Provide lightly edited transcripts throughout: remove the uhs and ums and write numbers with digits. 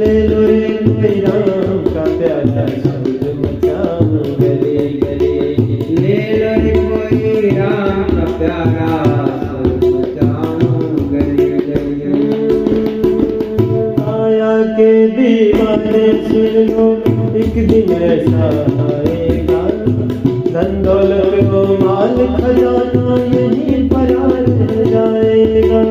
ले लो रे कोई राम का प्यारा शोर मचाऊं गली गली। ले लो रे कोई राम का प्यारा शोर मचाऊं गली गली। माया के दीवाने सुन लो एक दिन ऐसा आएगा, धन दौलत को माल खजाना यहीं पर रह जाएगा।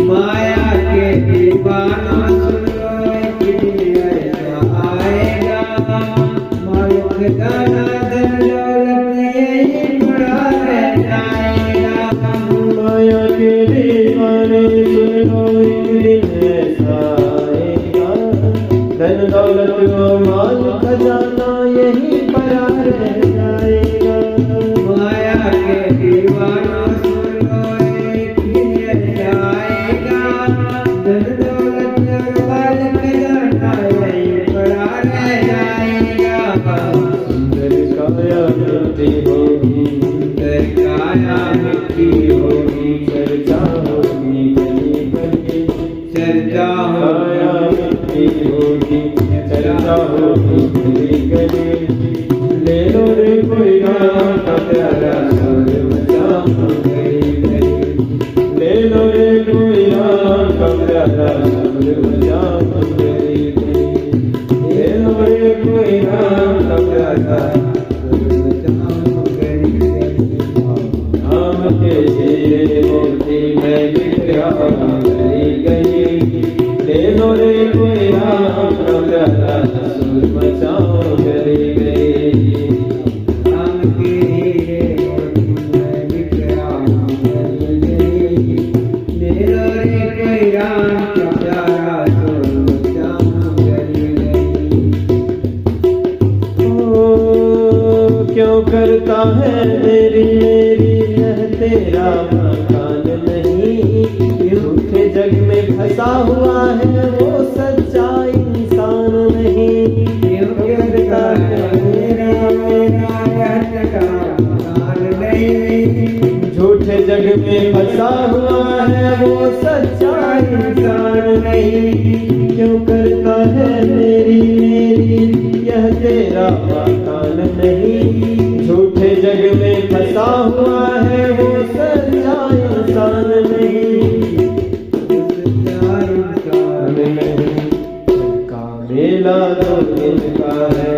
माया के दीवाना सुन लो एक दिन ऐसा आएगा, माल खजाना धन दौलत यहीं पड़ा रह जाएगा। माया के दीवाने सुन लो एक दिन ऐसा आएगा, धन दौलत को माल खजाना यहीं पर रह जाएगा। माया के दीवाना सुन लो एक दिन ऐसा आएगा, धन दौलत माल खजाना यहीं पड़ा रह जाएगा। सुंदर काया मिट्टी होगी, सुंदर काया मिट्टी होगी, चर्चा होगी गली गली। चर्चा काया मिट्टी होगी, चर्चा होगी गली गली। ले लो रे कोई राम का प्यारा शोर मचाऊं गली गली। ले लो रे कोई राम का प्यारा शोर मचाऊं गली गली। ले लो रे कोई राम का प्यारा शोर मचाऊं गली गली। राम के हीरे मोती मैं बिखराऊं गली गली। ले लो रे कोई राम का प्यारा शोर मचाऊं गली गली। राम के हीरे मोती मैं बिखराऊं गली गली। ले लो रे कोई राम का प्यारा शोर मचाऊं गली गली। ओ क्यों करता है मेरी मेरी यह तेरा मकान नहीं। झूठे जग में फंसा हुआ है वो सच्चा इंसान नहीं। क्यों करता है मेरा मेरा यह तेरा मकान नहीं। झूठे जग में फंसा हुआ है वो सच्चा इंसान नहीं। क्यों करता है मेरी मेरी यह तेरा मकान नहीं। झूठे जग में फंसा हुआ है वो सच्चा इंसान नहीं। सच्चा इंसान नहीं का मेला दो दिन का है,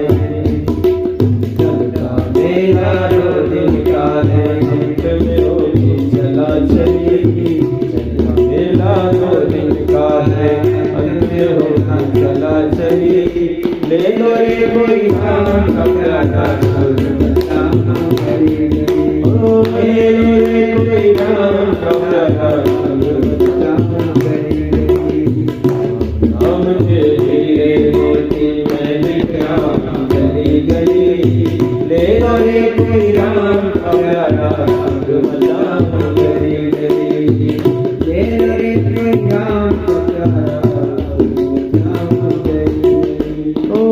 सबका मेला दो दिन का है। अंत में होगी चला चलेगी। चलना मेला दो दिन का है, अंत में होगी चला चलेगी। ले लो रे कोई राम का प्यारा शोर मचाऊं गली गली। ओ ले लो रे कोई राम का प्यारा शोर मचाऊं गली गली। राम के हीरे मोती मैं बिखराऊं गली गली। ले लो रे कोई राम का प्यारा शोर मचाऊं गली गली। ले लो रे कोई राम का प्यारा शोर मचाऊं गली गली। ओ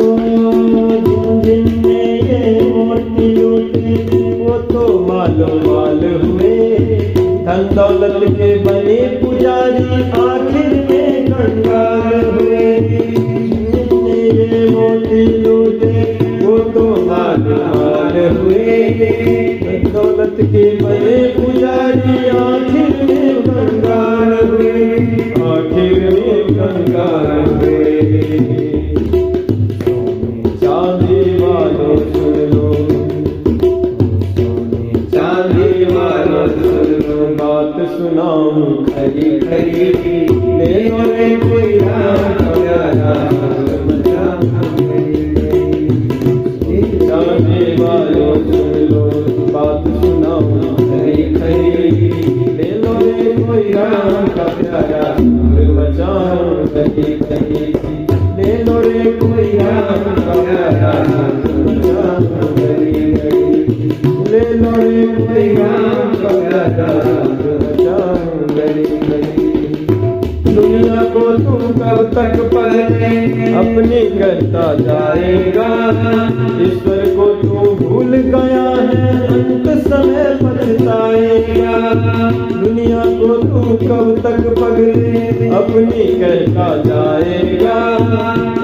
जिन जिन ने ये मोती लूटे वो तो मालो माल हुए। धन दौलत के बने पुजारी आखिर में कंगाल हुए। जिनने ये मोती लूटे वो तो मालो माल हुए। धन दौलत के बने पुजारी आखिर में कंगाल हुए। आखिर में कंगाल हुए। चांदी वालों सुन लो, चांदी वालों सुन लो बात सुनाऊं खरी खरी। ले लो रे कोई राम का प्यारा शोर मचाऊं गली गली। चांदी वालों सुन लो बात सुनाऊं खरी खरी। ले लो रे कोई राम का प्यारा शोर मचाऊं गली गली। ले लो रे कोई राम का प्यारा शोर मचाऊं गली गली। ले लो रे कोई राम का प्यारा शोर मचाऊं गली गली। दुनिया को तू कब तक पहले अपनी करता जाएगा। ईश्वर को तू भूल गया है अंत समय पछताएगा। दुनिया को तू कब तक पगले अपनी करता जाएगा।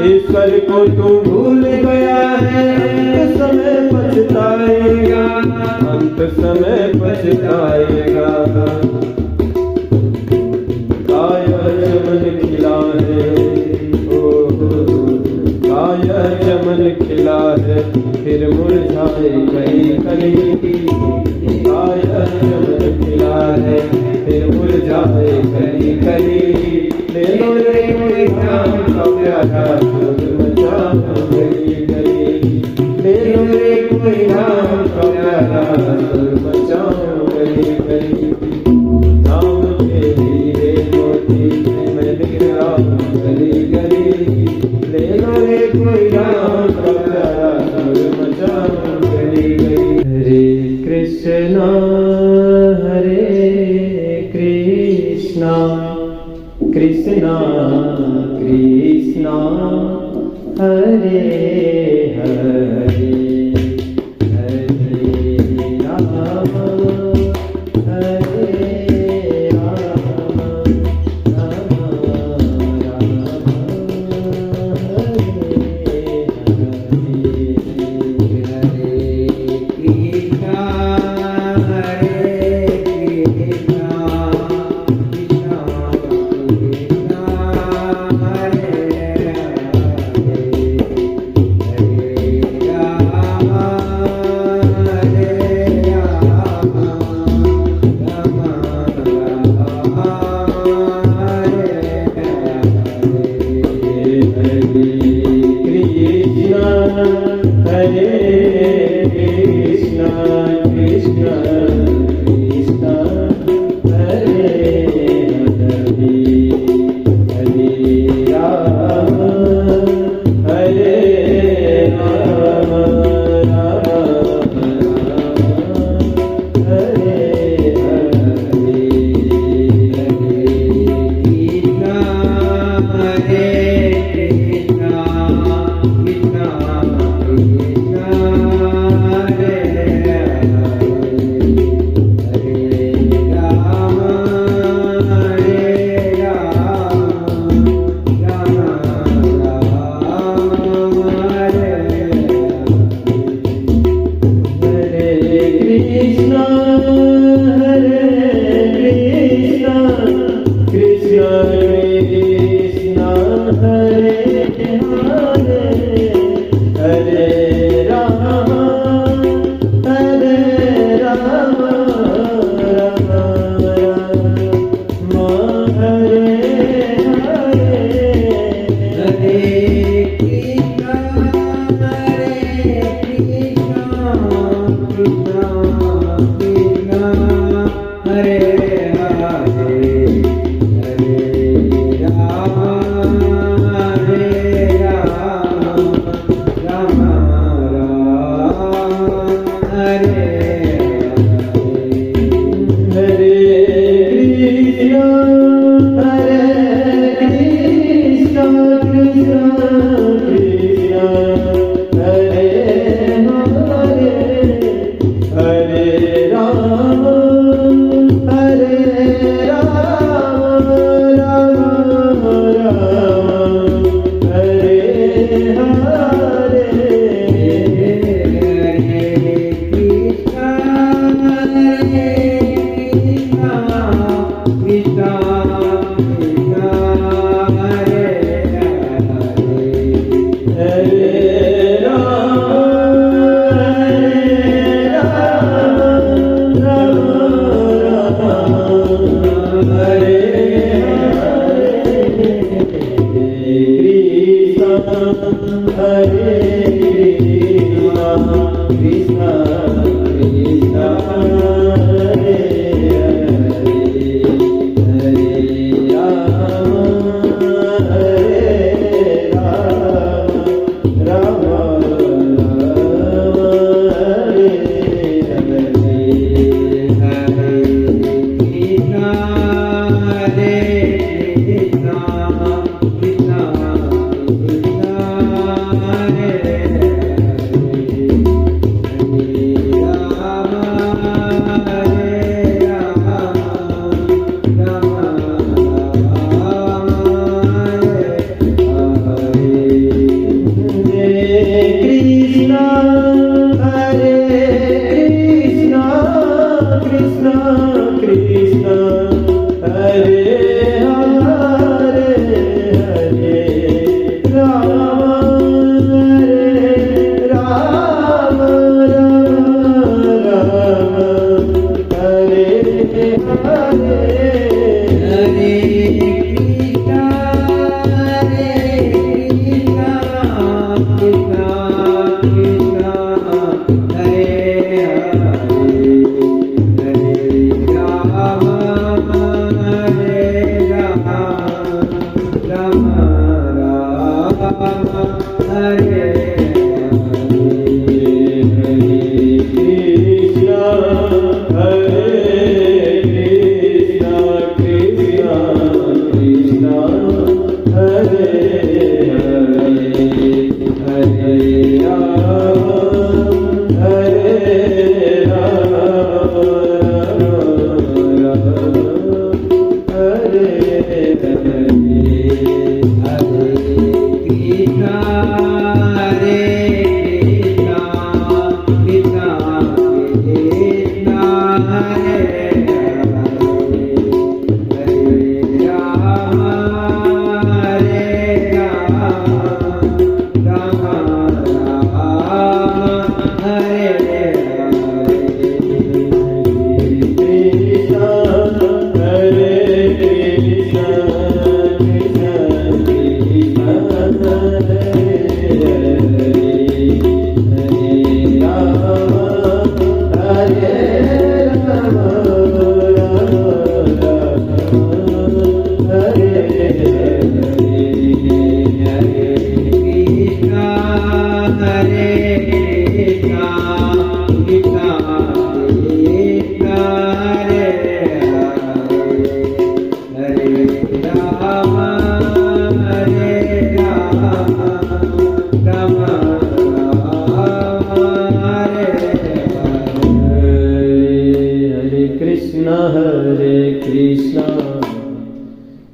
ईश्वर को तू भूल गया है, अंत समय पछताएगा, अंत समय पछताएगा। काया चमन खिला है, काया चमन खिला है, फिर मुरझाए कहीं कली। काया चमन खिला है, फिर मुरझाए कहीं कली। ले लो रे कोई राम का प्यारा मचाम गली गली। ले लो रे कोई राम का प्यारा मचाम गली गली। नाम के हीरे मोती मैं लिख रहा हूँ गली गली। ले लो रे कोई राम का प्यारा मचाम गली गली। हरे कृष्णा कृष्णा कृष्णा हरे हरे, हरे राम हरे Ram, Ram Ram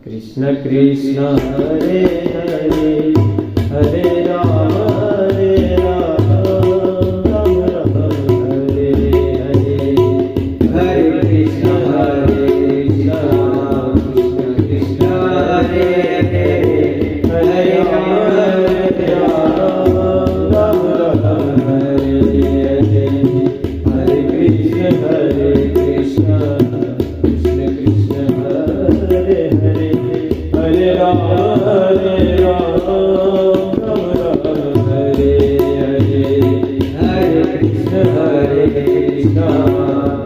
Krishna Krishna Hare Hare Hare Rama Ram Ram Hare Hare Hare Krishna Krishna Krishna Hare Hare Hare Rama Ram Ram Hare Hare Hare Krishna Krishna Krishna Krishna Hare Hare Hare Rama Ram Ram Hare Hare Hare Krishna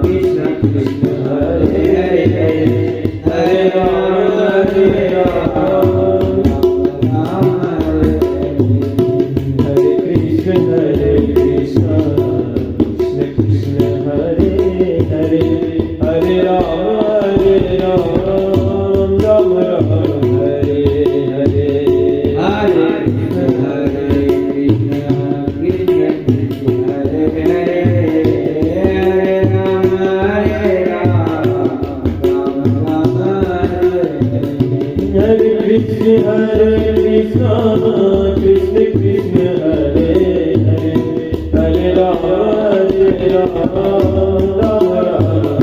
Krishna Krishna Hare Hare Hare Rama Ram Hare Krishna Krishna Krishna Hare Hare Hare Rama Ram Ram Hare Hare Hare Krishna Krishna Krishna Hare Hare Hare Rama Ram Hare Krishna Krishna Krishna Hare Hare Hare Rama Ram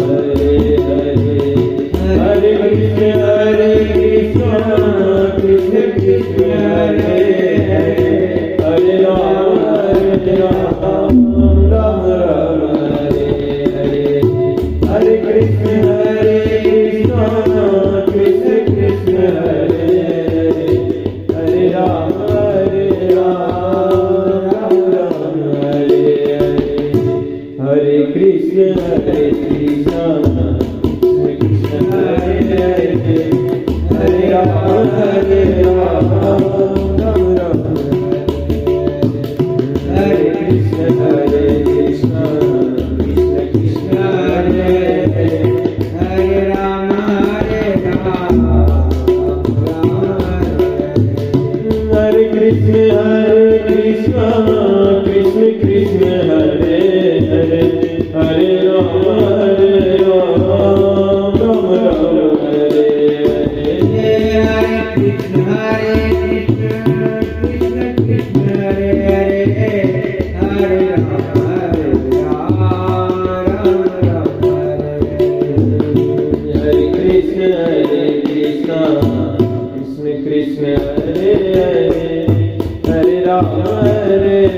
Hare Hare Hare Krishna Krishna Krishna Hare Hare Hare Rama Ram Hare Hare Hare Krishna Krishna Krishna Hare Hare Hare Rama Ram Hare Hare Hare Krishna Krishna Krishna Hare Hare Hare Rama Ram Hare Krishna Krishna Krishna Hare Hare Hare Rama Hare Krishna Krishna Krishna Hare Hare Hare Rama Ram Hare Hare Krishna Krishna Krishna Hare Hare Hare Rama Hare Krishna Krishna Krishna Hare Hare Hare Rama Ram Hare Hare Hare Krishna Krishna Krishna Hare Hare Rama Hare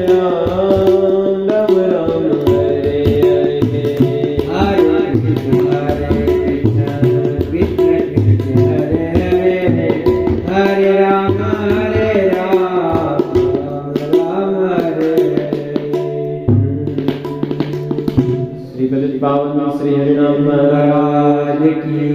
Shri Lalit पावन श्री हरिनाम महाराज की